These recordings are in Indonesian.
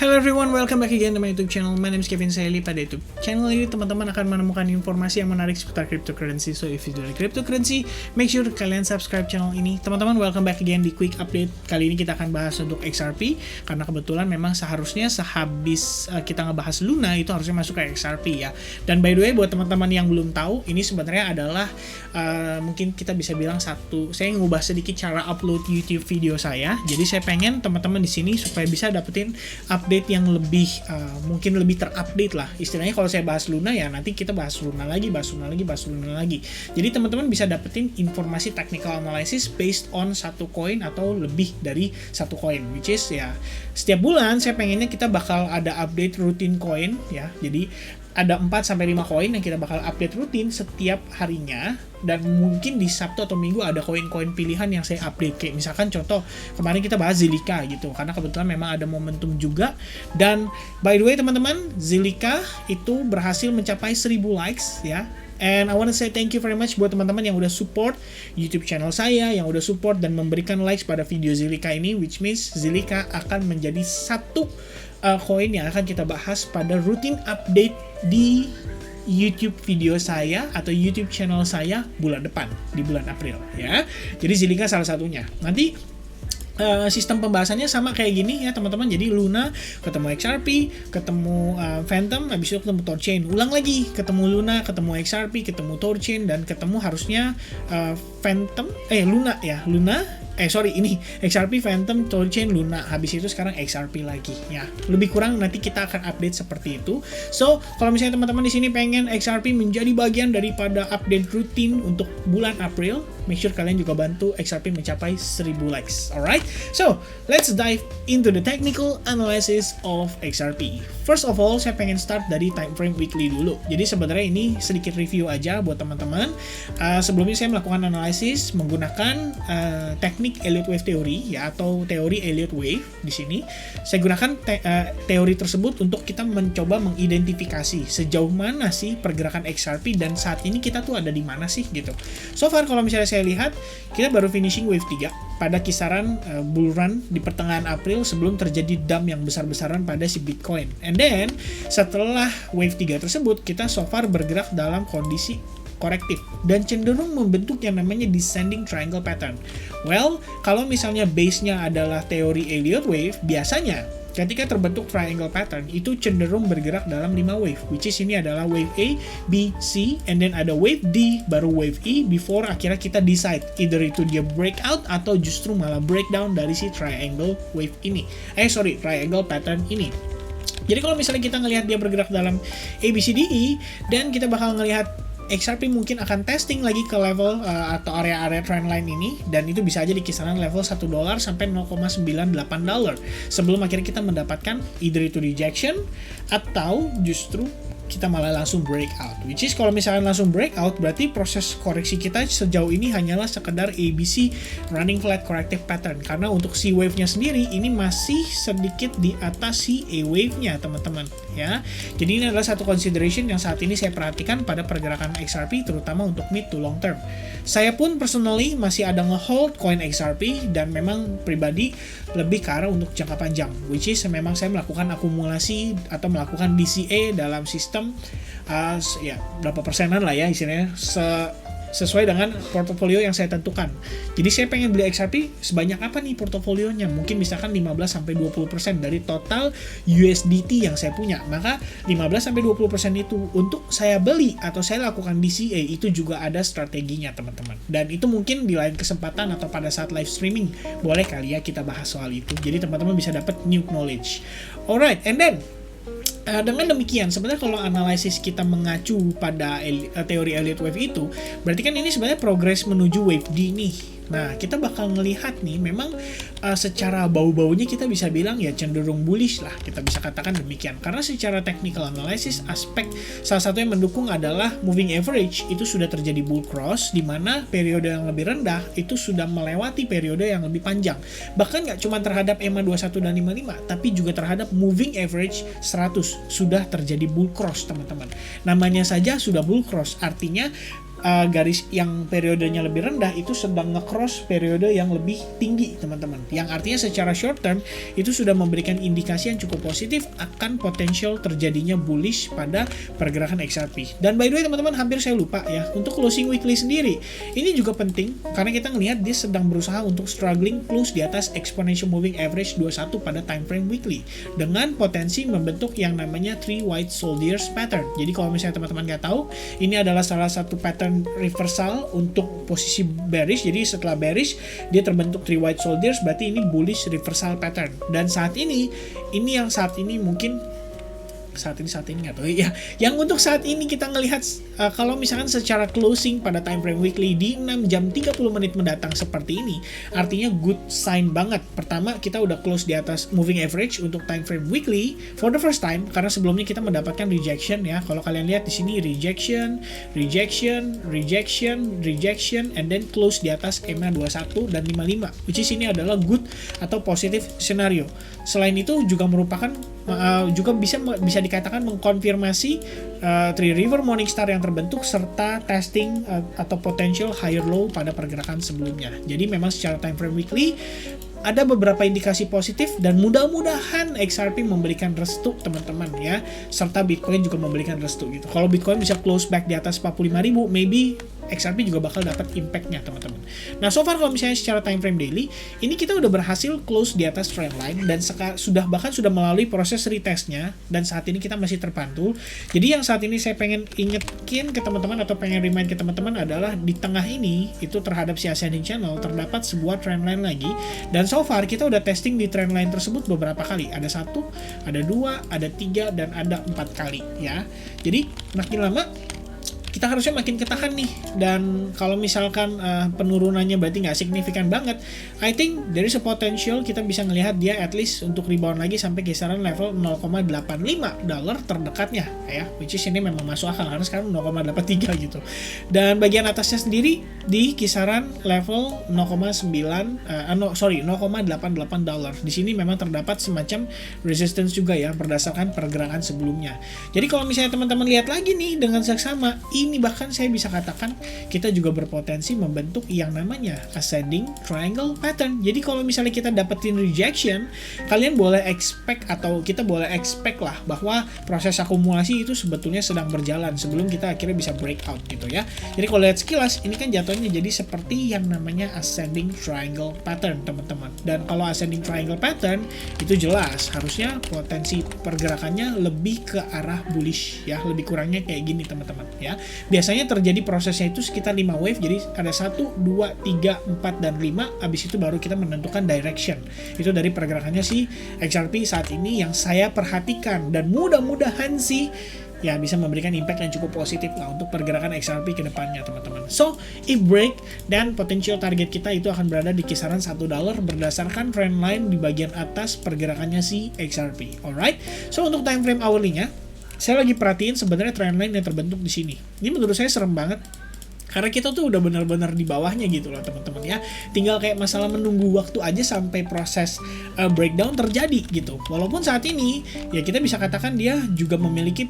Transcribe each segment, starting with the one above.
Hello everyone, welcome back again to my YouTube channel. My name is Kevin Saili. Pada YouTube channel ini teman-teman akan menemukan informasi yang menarik seputar cryptocurrency. So if you like cryptocurrency, make sure kalian subscribe channel ini. Teman-teman, welcome back again di quick update. Kali ini kita akan bahas untuk XRP karena kebetulan memang seharusnya sehabis kita ngebahas Luna itu harusnya masuk ke XRP ya. Dan by the way, buat teman-teman yang belum tahu, ini sebenarnya adalah mungkin kita bisa bilang saya ngubah sedikit cara upload YouTube video saya. Jadi saya pengen teman-teman di sini supaya bisa dapetin update yang lebih mungkin lebih terupdate lah. Istilahnya kalau saya bahas Luna ya nanti kita bahas Luna lagi. Jadi teman-teman bisa dapetin informasi technical analysis based on satu koin atau lebih dari satu koin, which is ya setiap bulan saya pengennya kita bakal ada update rutin koin ya. Jadi ada 4-5 koin yang kita bakal update rutin setiap harinya, dan mungkin di Sabtu atau Minggu ada koin-koin pilihan yang saya update. Kayak misalkan contoh kemarin kita bahas Zilliqa gitu, karena kebetulan memang ada momentum juga. Dan by the way teman-teman, Zilliqa itu berhasil mencapai 1000 likes ya. And I wanna say thank you very much buat teman-teman yang udah support YouTube channel saya, yang udah support dan memberikan likes pada video Zilliqa ini, which means Zilliqa akan menjadi satu koin yang akan kita bahas pada rutin update di YouTube video saya atau YouTube channel saya bulan depan, di bulan April ya. Jadi Zilliqa salah satunya. Nanti sistem pembahasannya sama kayak gini ya teman-teman. Jadi Luna ketemu XRP, ketemu Phantom, habis itu ketemu Thorchain, ulang lagi ketemu Luna, ketemu XRP, ketemu Thorchain, dan ketemu harusnya ini XRP, Phantom, Thorchain, Luna. Habis itu sekarang XRP lagi ya. Lebih kurang nanti kita akan update seperti itu. So, kalau misalnya teman-teman di sini pengen XRP menjadi bagian daripada update rutin untuk bulan April, make sure kalian juga bantu XRP mencapai 1000 likes. Alright? So, let's dive into the technical analysis of XRP. First of all, saya pengen start dari time frame weekly dulu. Jadi sebenarnya ini sedikit review aja buat teman-teman. Sebelumnya saya melakukan analisis menggunakan teknik Elliott Wave Theory ya, atau teori Elliott Wave di sini. Saya gunakan teori tersebut untuk kita mencoba mengidentifikasi sejauh mana sih pergerakan XRP dan saat ini kita tuh ada di mana sih gitu. So far kalau misalnya saya lihat kita baru finishing wave 3 pada kisaran bull run di pertengahan April sebelum terjadi dump yang besar-besaran pada si Bitcoin. And then setelah wave 3 tersebut kita so far bergerak dalam kondisi korektif dan cenderung membentuk yang namanya descending triangle pattern. Well, kalau misalnya base-nya adalah teori Elliott Wave, biasanya ketika terbentuk triangle pattern itu cenderung bergerak dalam 5 wave, which is ini adalah wave A, B, C, and then ada wave D, baru wave E, before akhirnya kita decide either itu dia breakout atau justru malah breakdown dari si triangle wave ini. Triangle pattern ini. Jadi kalau misalnya kita ngelihat dia bergerak dalam A, B, C, D, E, dan kita bakal ngelihat XRP mungkin akan testing lagi ke level atau area-area trendline ini, dan itu bisa aja di kisaran level $1 sampai $0.98 sebelum akhirnya kita mendapatkan either itu rejection atau justru kita malah langsung breakout. Which is kalau misalnya langsung breakout berarti proses koreksi kita sejauh ini hanyalah sekedar ABC running flat corrective pattern, karena untuk C wave-nya sendiri ini masih sedikit di atas si A wave-nya teman-teman ya. Jadi ini adalah satu consideration yang saat ini saya perhatikan pada pergerakan XRP terutama untuk mid to long term. Saya pun personally masih ada nge-hold coin XRP dan memang pribadi lebih ke arah untuk jangka panjang, which is memang saya melakukan akumulasi atau melakukan DCA dalam sistem berapa persenan lah ya istilahnya sesuai dengan portofolio yang saya tentukan. Jadi saya pengen beli XRP sebanyak apa nih portofolionya? Mungkin misalkan 15-20% dari total USDT yang saya punya. Maka 15-20% itu untuk saya beli atau saya lakukan DCA itu juga ada strateginya teman-teman. Dan itu mungkin di lain kesempatan atau pada saat live streaming boleh kali ya kita bahas soal itu. Jadi teman-teman bisa dapat new knowledge. Alright, and then dengan demikian, sebenarnya kalau analisis kita mengacu pada teori Elliott Wave itu, berarti kan ini sebenarnya progres menuju wave D nih. Nah, kita bakal ngelihat nih, memang secara bau-baunya kita bisa bilang ya cenderung bullish lah, kita bisa katakan demikian. Karena secara technical analysis, aspek salah satu yang mendukung adalah moving average itu sudah terjadi bull cross, di mana periode yang lebih rendah itu sudah melewati periode yang lebih panjang. Bahkan nggak cuma terhadap EMA 21 dan 55, tapi juga terhadap moving average 100 sudah terjadi bull cross teman-teman. Namanya saja sudah bull cross, artinya garis yang periodenya lebih rendah itu sedang nge-cross periode yang lebih tinggi teman-teman, yang artinya secara short term itu sudah memberikan indikasi yang cukup positif akan potensial terjadinya bullish pada pergerakan XRP. Dan by the way teman-teman, hampir saya lupa ya, untuk closing weekly sendiri ini juga penting karena kita ngelihat dia sedang berusaha untuk struggling close di atas exponential moving average 21 pada time frame weekly dengan potensi membentuk yang namanya three white soldiers pattern. Jadi kalau misalnya teman-teman nggak tahu, ini adalah salah satu pattern reversal untuk posisi bearish. Jadi setelah bearish dia terbentuk three white soldiers, berarti ini bullish reversal pattern. Dan saat ini yang saat ini mungkin saat ini nggak tahu ya. Yang untuk saat ini kita ngelihat kalau misalkan secara closing pada time frame weekly di 6 jam 30 menit mendatang seperti ini, artinya good sign banget. Pertama, kita udah close di atas moving average untuk time frame weekly for the first time, karena sebelumnya kita mendapatkan rejection ya. Kalau kalian lihat di sini rejection, and then close di atas EMA 21 dan 55, which is ini adalah good atau positive scenario. Selain itu juga merupakan juga bisa dikatakan mengkonfirmasi Three River Morningstar yang terbentuk serta testing atau potential higher low pada pergerakan sebelumnya. Jadi memang secara time frame weekly ada beberapa indikasi positif dan mudah-mudahan XRP memberikan restu teman-teman ya, serta Bitcoin juga memberikan restu gitu. Kalau Bitcoin bisa close back di atas 45.000, maybe XRP juga bakal dapat impact-nya teman-teman. Nah, so far kalau misalnya secara time frame daily, ini kita udah berhasil close di atas trend line dan sudah melalui proses retestnya, dan saat ini kita masih terpantul. Jadi yang saat ini saya pengen ingetin ke teman-teman atau pengen remind ke teman-teman adalah di tengah ini itu terhadap si ascending channel terdapat sebuah trend line lagi, dan so far kita udah testing di trend line tersebut beberapa kali. Ada 1, ada 2, ada 3, dan ada 4 kali ya. Jadi makin lama kita harusnya makin ketahan nih, dan kalau misalkan penurunannya berarti nggak signifikan banget, I think there is a potential kita bisa ngelihat dia at least untuk rebound lagi sampai kisaran level $0.85 terdekatnya ya, which is ini memang masuk akal karena sekarang 0.83 gitu. Dan bagian atasnya sendiri di kisaran level $0.88. Di sini memang terdapat semacam resistance juga ya berdasarkan pergerakan sebelumnya. Jadi kalau misalnya teman-teman lihat lagi nih dengan seksama, ini bahkan saya bisa katakan kita juga berpotensi membentuk yang namanya ascending triangle pattern. Jadi kalau misalnya kita dapetin rejection, kalian boleh expect atau kita boleh expect lah bahwa proses akumulasi itu sebetulnya sedang berjalan sebelum kita akhirnya bisa breakout gitu ya. Jadi kalau lihat sekilas ini kan jatuhnya jadi seperti yang namanya ascending triangle pattern teman-teman. Dan kalau ascending triangle pattern itu jelas harusnya potensi pergerakannya lebih ke arah bullish ya, lebih kurangnya kayak gini teman-teman ya. Biasanya terjadi prosesnya itu sekitar 5 wave, jadi ada 1, 2, 3, 4, dan 5, habis itu baru kita menentukan direction. Itu dari pergerakannya si XRP saat ini yang saya perhatikan, dan mudah-mudahan sih ya bisa memberikan impact yang cukup positif lah untuk pergerakan XRP ke depannya teman-teman. So, if break, dan potential target kita itu akan berada di kisaran $1 berdasarkan trend line di bagian atas pergerakannya si XRP. Alright, so untuk time frame hourly-nya, saya lagi perhatiin sebenarnya trendline yang terbentuk di sini. Ini menurut saya serem banget. Karena kita tuh udah benar-benar di bawahnya gitu loh teman-teman ya. Tinggal kayak masalah menunggu waktu aja sampai proses breakdown terjadi gitu. Walaupun saat ini ya kita bisa katakan dia juga memiliki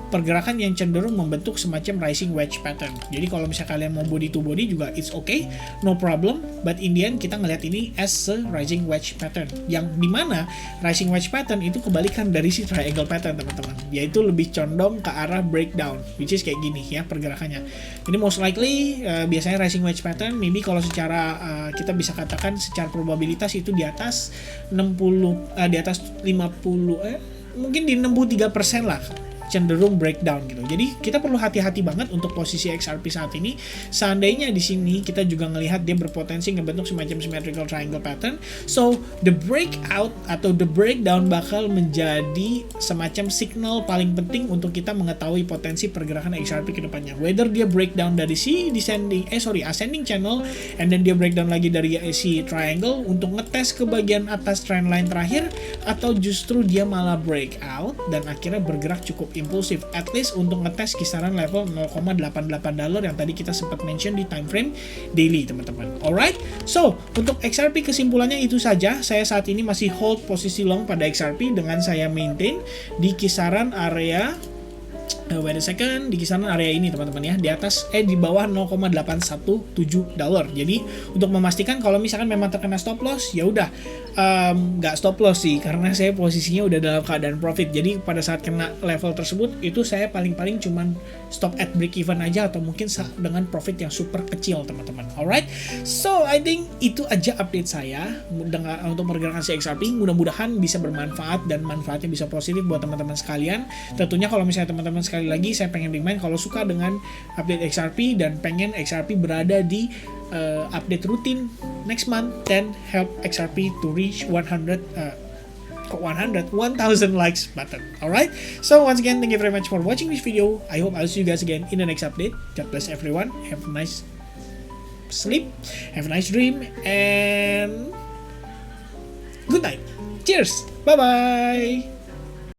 pergerakan yang cenderung membentuk semacam rising wedge pattern. Jadi kalau misalnya kalian mau body to body juga it's okay, no problem. But in the end kita ngelihat ini as a rising wedge pattern. Yang dimana rising wedge pattern itu kebalikan dari si triangle pattern teman-teman. Yaitu lebih condong ke arah breakdown, which is kayak gini ya pergerakannya. Jadi most likely biasanya rising wedge pattern maybe kalau secara kita bisa katakan secara probabilitas itu di atas 60 di atas 50 mungkin di 63% lah cenderung breakdown gitu. Jadi kita perlu hati-hati banget untuk posisi XRP saat ini. Seandainya di sini kita juga ngelihat dia berpotensi ngebentuk semacam symmetrical triangle pattern, so the breakout atau the breakdown bakal menjadi semacam signal paling penting untuk kita mengetahui potensi pergerakan XRP ke depannya. Whether dia breakdown dari si ascending channel and then dia breakdown lagi dari si triangle untuk ngetes ke bagian atas trendline terakhir, atau justru dia malah breakout dan akhirnya bergerak cukup impulsif, at least untuk ngetes kisaran level $0.88 yang tadi kita sempat mention di time frame daily teman-teman. Alright, so untuk XRP kesimpulannya itu saja. Saya saat ini masih hold posisi long pada XRP dengan saya maintain di kisaran area Wait a second, di kisaran area ini teman-teman ya, di atas di bawah 0,817 dolar. Jadi untuk memastikan kalau misalkan memang terkena stop loss, ya udah nggak stop loss sih, karena saya posisinya udah dalam keadaan profit. Jadi pada saat kena level tersebut itu saya paling-paling cuman stop at break even aja, atau mungkin dengan profit yang super kecil teman-teman. Alright, so I think itu aja update saya untuk pergerakan si XRP. Mudah-mudahan bisa bermanfaat dan manfaatnya bisa positif buat teman-teman sekalian. Tentunya kalau misalnya teman-teman sekali lagi saya pengen remind, kalau suka dengan update XRP dan pengen XRP berada di update rutin next month, then help XRP to reach 1000 likes button. Alright, so once again, thank you very much for watching this video. I hope I'll see you guys again in the next update. God bless everyone, have a nice sleep, have a nice dream, and good night. Cheers, bye bye.